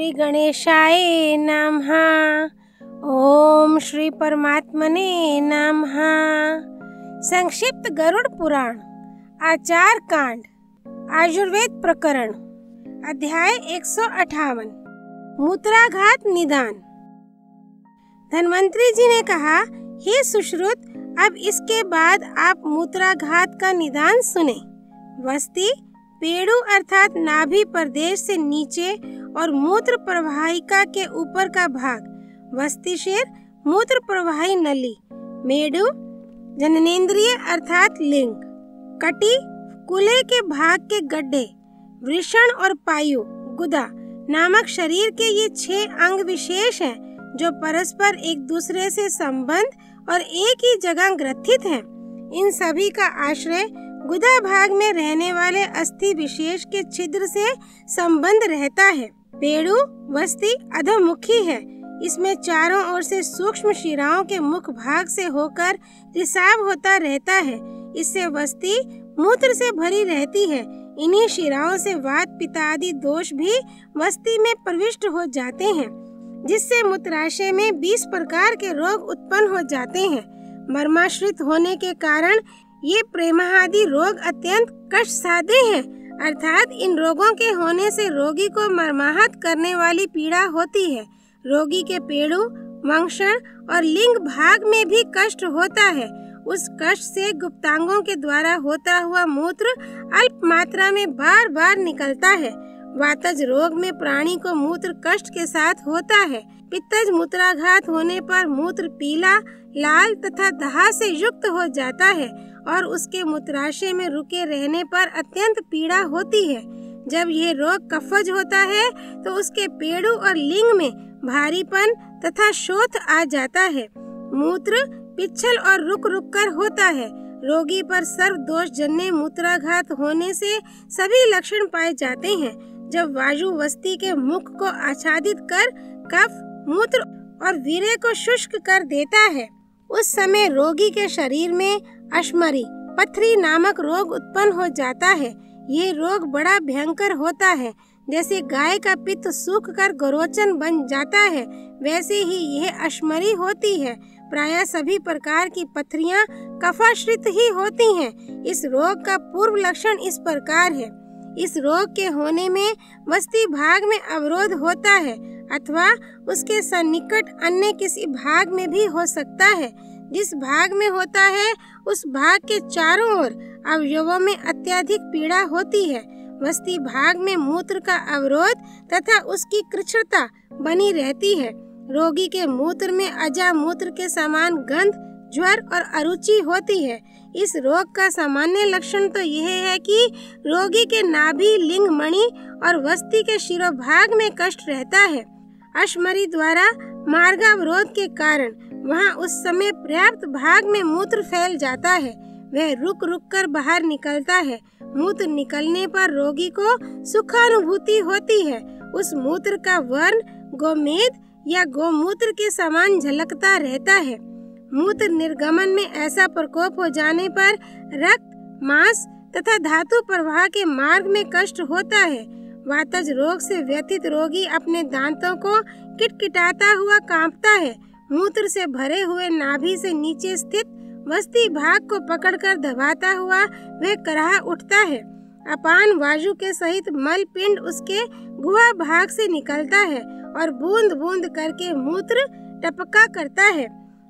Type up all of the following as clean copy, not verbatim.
श्री गणेशाय नमः। ओम श्री परमात्मने नमः। संक्षिप्त गरुड़ पुराण आचार कांड आयुर्वेद प्रकरण अध्याय 158 मूत्राघात निदान। धन्वंतरी जी ने कहा, हे सुश्रुत, अब इसके बाद आप मूत्राघात का निदान सुने। वस्ती पेड़ू अर्थात नाभि प्रदेश से नीचे और मूत्र प्रवाहिका के ऊपर का भाग वस्तिशीर मूत्र प्रवाही नली, मेडु जननेंद्रिय अर्थात लिंग, कटी कुले के भाग के गड्ढे, वृषण और पायु गुदा नामक शरीर के ये 6 अंग विशेष हैं जो परस्पर एक दूसरे से संबंध और एक ही जगह ग्रथित हैं। इन सभी का आश्रय गुदा भाग में रहने वाले अस्थि विशेष के छिद्र से संबंध रहता है। पेड़ू वस्ती अधोमुखी है। इसमें चारों ओर से सूक्ष्म शिराओं के मुख भाग से होकर रिसाव होता रहता है। इससे वस्ती मूत्र से भरी रहती है। इन्हीं शिराओं से वात पित्त आदि दोष भी वस्ती में प्रविष्ट हो जाते हैं, जिससे मूत्राशय में 20 प्रकार के रोग उत्पन्न हो जाते हैं। मर्माश्रित होने के कारण ये प्रेमादि रोग अत्यंत कष्ट साध्य हैं, अर्थात इन रोगों के होने से रोगी को मर्माहत करने वाली पीड़ा होती है। रोगी के पेड़ू वंक्षण और लिंग भाग में भी कष्ट होता है। उस कष्ट से गुप्तांगों के द्वारा होता हुआ मूत्र अल्प मात्रा में बार बार निकलता है। वातज रोग में प्राणी को मूत्र कष्ट के साथ होता है। पित्तज मूत्राघात होने पर मूत्र पीला, लाल तथा दाह से युक्त हो जाता है और उसके मूत्राशय में रुके रहने पर अत्यंत पीड़ा होती है। जब ये रोग कफज होता है तो उसके पेड़ू और लिंग में भारीपन तथा शोथ आ जाता है। मूत्र पिच्छल और रुक रुक कर होता है। रोगी पर सर्व दोष जन्य मूत्राघात होने से सभी लक्षण पाए जाते हैं। जब वायु वस्ती के मुख को आच्छादित कर कफ मूत्र और वीर्य को शुष्क कर देता है, उस समय रोगी के शरीर में अश्मरी पथरी नामक रोग उत्पन्न हो जाता है। ये रोग बड़ा भयंकर होता है। जैसे गाय का पित्त सूख कर गोरोचन बन जाता है, वैसे ही यह अश्मरी होती है। प्रायः सभी प्रकार की पथरियां कफाश्रित ही होती हैं। इस रोग का पूर्व लक्षण इस प्रकार है। इस रोग के होने में वस्ती भाग में अवरोध होता है अथवा उसके सन्निकट अन्य किसी भाग में भी हो सकता है। जिस भाग में होता है उस भाग के चारों ओर अवयवों में अत्यधिक पीड़ा होती है। वस्ती भाग में मूत्र का अवरोध तथा उसकी कृच्छ्रता बनी रहती है। रोगी के मूत्र में अजा मूत्र के समान गंध, ज्वर और अरुचि होती है। इस रोग का सामान्य लक्षण तो यह है कि रोगी के नाभि, लिंग, मणि और वस्ती के शिरोभाग में कष्ट रहता है। अश्मरी द्वारा मार्गावरोध के कारण वहाँ उस समय पर्याप्त भाग में मूत्र फैल जाता है। वह रुक रुक कर बाहर निकलता है। मूत्र निकलने पर रोगी को सुखानुभूति होती है। उस मूत्र का वर्ण गोमेद या गोमूत्र के समान झलकता रहता है। मूत्र निर्गमन में ऐसा प्रकोप हो जाने पर रक्त, मांस तथा धातु प्रवाह के मार्ग में कष्ट होता है। वातज रोग से व्यथित रोगी अपने दांतों को किटकिटाता हुआ कांपता है। मूत्र से भरे हुए नाभि से नीचे स्थित वस्ती भाग को पकड़कर दबाता हुआ वह कराह उठता है। अपान वायु के सहित मल पिंड उसके गुहा भाग से निकलता है और बूंद बूंद करके मूत्र टपका करता है।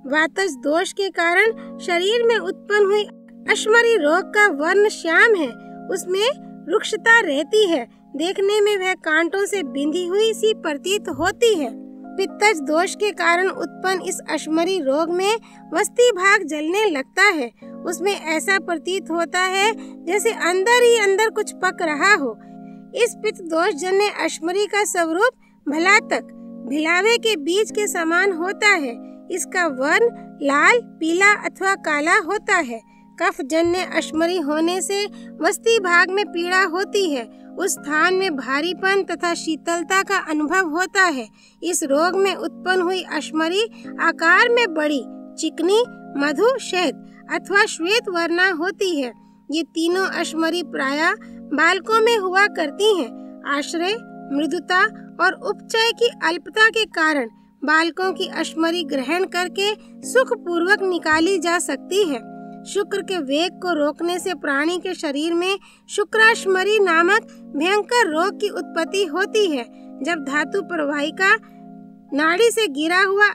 वातज दोष के कारण शरीर में उत्पन्न हुई अश्मरी रोग का वर्ण श्याम है। उसमें रुक्षता रहती है। देखने में वह कांटों से बिंधी हुई सी प्रतीत होती है। पित्तज दोष के कारण उत्पन्न इस अश्मरी रोग में वस्ती भाग जलने लगता है। उसमें ऐसा प्रतीत होता है जैसे अंदर ही अंदर कुछ पक रहा हो। इस पित्त दोष जन्य अश्मरी का स्वरूप भलातक भिलावे के बीज के समान होता है। इसका वर्ण लाल, पीला अथवा काला होता है। कफ जन्य अश्मरी होने से वस्ती भाग में पीड़ा होती है। उस स्थान में भारीपन तथा शीतलता का अनुभव होता है। इस रोग में उत्पन्न हुई अश्मरी आकार में बड़ी, चिकनी, मधु, शहद अथवा श्वेत वर्णा होती है। ये तीनों अश्मरी प्रायः बालकों में हुआ करती हैं। आश्रय, मृदुता और उपचय की अल्पता के कारण बालकों की अश्मरी ग्रहण करके सुख पूर्वक निकाली जा सकती है। शुक्र के वेग को रोकने से प्राणी के शरीर में शुक्राश्मरी नामक भयंकर रोग की उत्पत्ति होती है। जब धातु प्रवाहिका नाड़ी से गिरा हुआ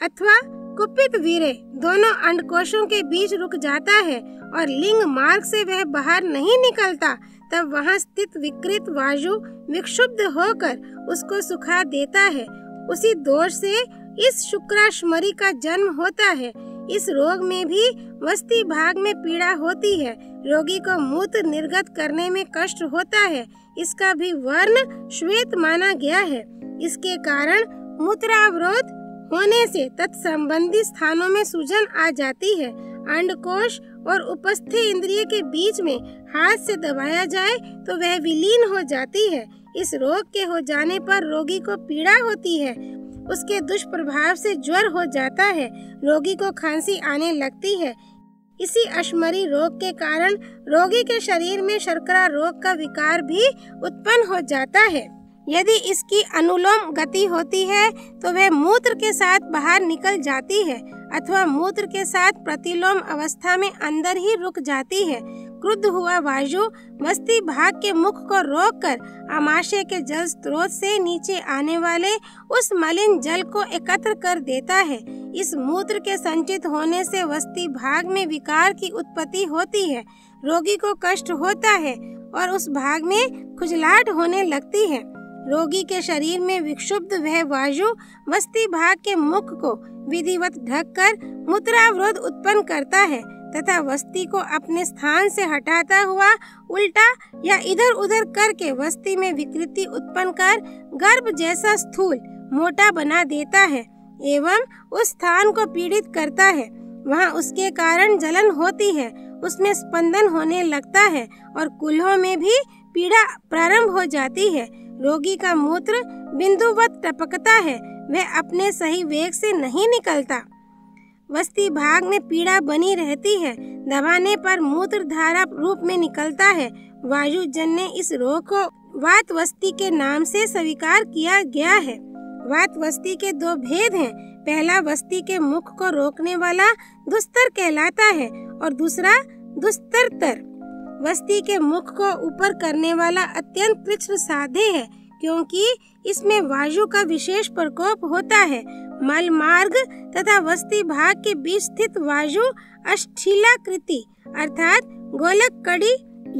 अथवा कुपित वीर्य दोनों अंडकोशों के बीच रुक जाता है और लिंग मार्ग से वह बाहर नहीं निकलता, तब वहां स्थित विकृत वायु विक्षुब्ध होकर उसको सुखा देता है। उसी दोष से इस शुक्राश्मरी का जन्म होता है। इस रोग में भी वस्ती भाग में पीड़ा होती है। रोगी को मूत्र निर्गत करने में कष्ट होता है। इसका भी वर्ण श्वेत माना गया है। इसके कारण मूत्रावरोध होने से तत्संबंधी स्थानों में सूजन आ जाती है। अंडकोश और उपस्थ इंद्रिय के बीच में हाथ से दबाया जाए तो वह विलीन हो जाती है। इस रोग के हो जाने पर रोगी को पीड़ा होती है। उसके दुष्प्रभाव से ज्वर हो जाता है। रोगी को खांसी आने लगती है। इसी अश्मरी रोग के कारण रोगी के शरीर में शर्करा रोग का विकार भी उत्पन्न हो जाता है। यदि इसकी अनुलोम गति होती है तो वह मूत्र के साथ बाहर निकल जाती है अथवा मूत्र के साथ प्रतिलोम अवस्था में अंदर ही रुक जाती है। क्रुद्ध हुआ वायु वस्ती भाग के मुख को रोककर आमाशय के जल स्रोत से नीचे आने वाले उस मलिन जल को एकत्र कर देता है। इस मूत्र के संचित होने से वस्ती भाग में विकार की उत्पत्ति होती है। रोगी को कष्ट होता है और उस भाग में खुजलाहट होने लगती है। रोगी के शरीर में विक्षुब्ध वह वायु वस्ती भाग के मुख को विधिवत ढककर मूत्रावरोध उत्पन्न करता है तथा वस्ती को अपने स्थान से हटाता हुआ उल्टा या इधर उधर करके वस्ती में विकृति उत्पन्न कर गर्भ जैसा स्थूल मोटा बना देता है एवं उस स्थान को पीड़ित करता है। वहाँ उसके कारण जलन होती है, उसमें स्पंदन होने लगता है और कुल्हों में भी पीड़ा प्रारंभ हो जाती है। रोगी का मूत्र बिंदुवत टपकता है, वह अपने सही वेग से नहीं निकलता। वस्ती भाग में पीड़ा बनी रहती है, दबाने पर मूत्र धारा रूप में निकलता है। वायु जन्य इस रोग को वात वस्ती के नाम से स्वीकार किया गया है। वात वस्ती के दो भेद हैं। पहला वस्ती के मुख को रोकने वाला दुस्तर कहलाता है और दूसरा दुस्तरतर। वस्ती के मुख को ऊपर करने वाला अत्यंत कृष्ण साध्य है, क्योंकि इसमें वायु का विशेष प्रकोप होता है। मल मार्ग तथा वस्ती भाग के बीच स्थित वायु अष्ठिलाकृति अर्थात गोलक कड़ी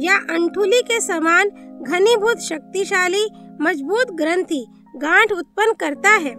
या अंठुली के समान घनीभूत शक्तिशाली मजबूत ग्रंथि गांठ उत्पन्न करता है,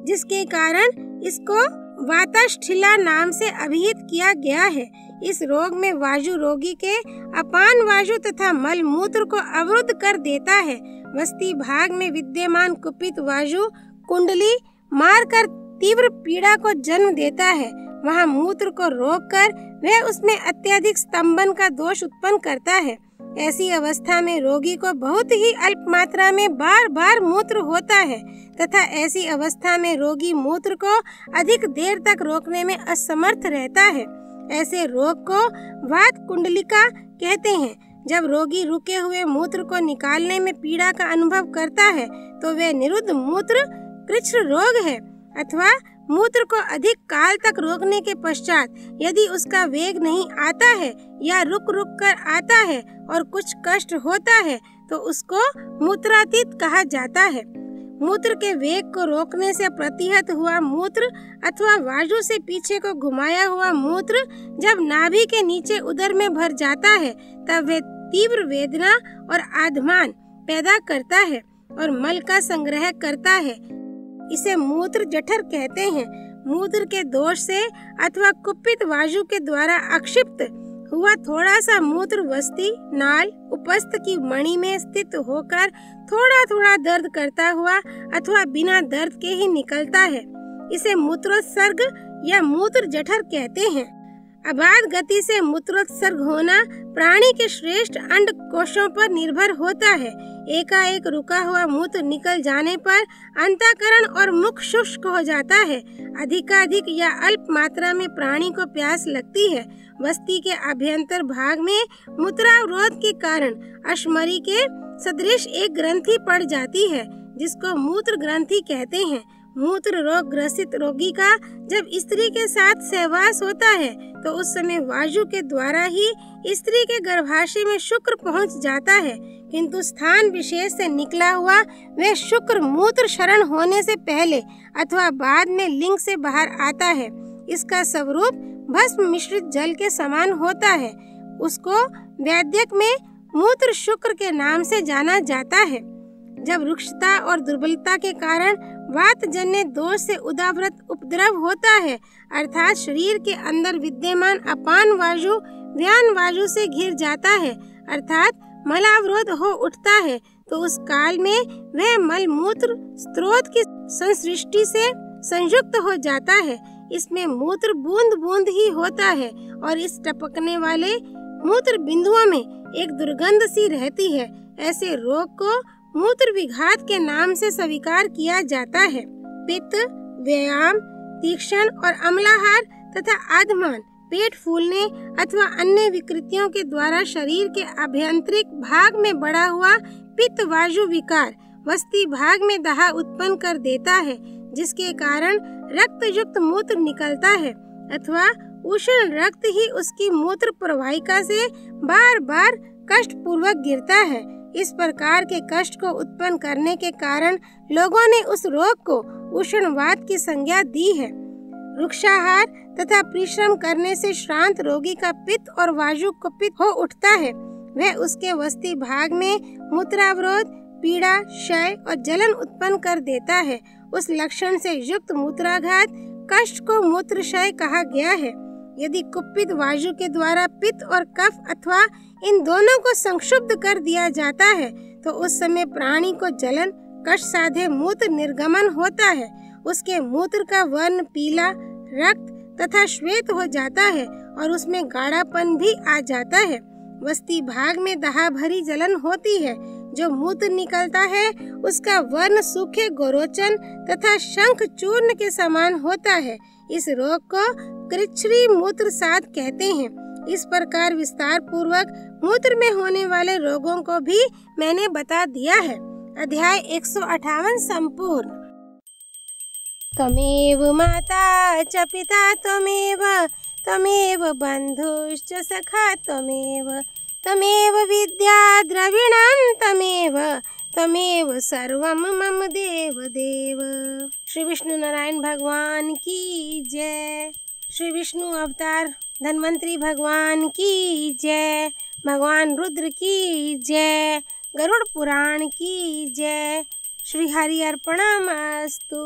जिसके कारण इसको वाताष्ठिला नाम से अभिहित किया गया है। इस रोग में वायु रोगी के अपान वायु तथा मल मूत्र को अवरुद्ध कर देता है। वस्ती भाग में विद्यमान कुपित वायु कुंडली मारकर तीव्र पीड़ा को जन्म देता है। वहाँ मूत्र को रोककर वह उसमें अत्यधिक स्तंभन का दोष उत्पन्न करता है। ऐसी अवस्था में रोगी को बहुत ही अल्प मात्रा में बार बार मूत्र होता है तथा ऐसी अवस्था में रोगी मूत्र को अधिक देर तक रोकने में असमर्थ रहता है। ऐसे रोग को वात कुंडलिका कहते हैं। जब रोगी रुके हुए मूत्र को निकालने में पीड़ा का अनुभव करता है तो वह निरुद्ध मूत्र कृच्छ रोग है, अथवा मूत्र को अधिक काल तक रोकने के पश्चात यदि उसका वेग नहीं आता है या रुक रुक कर आता है और कुछ कष्ट होता है तो उसको मूत्रातीत कहा जाता है। मूत्र के वेग को रोकने से प्रतिहत हुआ मूत्र अथवा वायु से पीछे को घुमाया हुआ मूत्र जब नाभि के नीचे उदर में भर जाता है तब वह तीव्र वेदना और आधमान पैदा करता है और मल का संग्रह करता है। इसे मूत्र जठर कहते हैं। मूत्र के दोष से अथवा कुपित वायु के द्वारा अक्षिप्त हुआ थोड़ा सा मूत्र वस्ती नाल उपस्थ की मणि में स्थित होकर थोड़ा थोड़ा दर्द करता हुआ अथवा बिना दर्द के ही निकलता है। इसे मूत्रोत्सर्ग या मूत्र जठर कहते हैं। अबाध गति से मूत्रोत्सर्ग होना प्राणी के श्रेष्ठ अंड कोशों पर निर्भर होता है। एकाएक रुका हुआ मूत्र निकल जाने पर अंतःकरण और मुख शुष्क हो जाता है। अधिकाधिक या अल्प मात्रा में प्राणी को प्यास लगती है। वस्ती के अभ्यंतर भाग में मूत्रावरोध के कारण अश्मरी के सदृश एक ग्रंथि पड़ जाती है, जिसको मूत्र ग्रंथि कहते हैं। मूत्र रोग ग्रसित रोगी का जब स्त्री के साथ सहवास होता है तो उस समय वायु के द्वारा ही स्त्री के गर्भाशय में शुक्र पहुंच जाता है, किंतु स्थान विशेष से निकला हुआ वह शुक्र मूत्र शरण होने से पहले अथवा बाद में लिंग से बाहर आता है। इसका स्वरूप भस्म मिश्रित जल के समान होता है। उसको वैद्यक में मूत्र शुक्र के नाम से जाना जाता है। जब रुक्षता और दुर्बलता के कारण वात जन्य दोष से उदाव्रत उपद्रव होता है, अर्थात शरीर के अंदर विद्यमान अपान वायु व्यान वायु से घिर जाता है, अर्थात मलावरोध हो उठता है, तो उस काल में वह मल मूत्र स्रोत की संसृष्टि से संयुक्त हो जाता है। इसमें मूत्र बूंद बूंद ही होता है और इस टपकने वाले मूत्र बिंदुओं में एक दुर्गंध सी रहती है। ऐसे रोग को मूत्र विघात के नाम से स्वीकार किया जाता है। पित्त, व्यायाम, तीक्ष्ण और अम्लाहार तथा आधमान, पेट फूलने अथवा अन्य विकृतियों के द्वारा शरीर के आभ्यंतरिक भाग में बढ़ा हुआ पित्त वायु विकार वस्ती भाग में दाह उत्पन्न कर देता है, जिसके कारण रक्त युक्त मूत्र निकलता है अथवा उष्ण रक्त ही उसकी मूत्र प्रवाहिका से बार बार कष्ट पूर्वक गिरता है। इस प्रकार के कष्ट को उत्पन्न करने के कारण लोगों ने उस रोग को उष्णवात की संज्ञा दी है। वृक्षाहार तथा परिश्रम करने से श्रांत रोगी का पित्त और वायु कुपित हो उठता है। वह उसके वस्ती भाग में मूत्रावरोध, पीड़ा, क्षय और जलन उत्पन्न कर देता है। उस लक्षण से युक्त मूत्राघात कष्ट को मूत्रक्षय कहा गया है। यदि कुपित वायु के द्वारा पित्त और कफ अथवा इन दोनों को संक्षुब्ध कर दिया जाता है तो उस समय प्राणी को जलन, कष्ट साधे मूत्र निर्गमन होता है। उसके मूत्र का वर्ण पीला, रक्त तथा श्वेत हो जाता है और उसमें गाढ़ापन भी आ जाता है। वस्ती भाग में दाह भरी जलन होती है। जो मूत्र निकलता है उसका वर्ण सूखे गोरोचन तथा शंख चूर्ण के समान होता है। इस रोग को कृच्छ्री मूत्र साध कहते हैं। इस प्रकार विस्तार पूर्वक मूत्र में होने वाले रोगों को भी मैंने बता दिया है। अध्याय 158 संपूर्ण। त्वमेव माता च पिता त्वमेव, त्वमेव बन्धुश्च सखा त्वमेव, त्वमेव विद्या द्रविणं त्वमेव, त्वमेव सर्वं मम देव देव। श्री विष्णु नारायण भगवान की जय। श्री विष्णु अवतार धन्वंतरी भगवान की जय। भगवान रुद्र की जय। गरुड़ पुराण की जय। श्री हरि अर्पणमस्तु।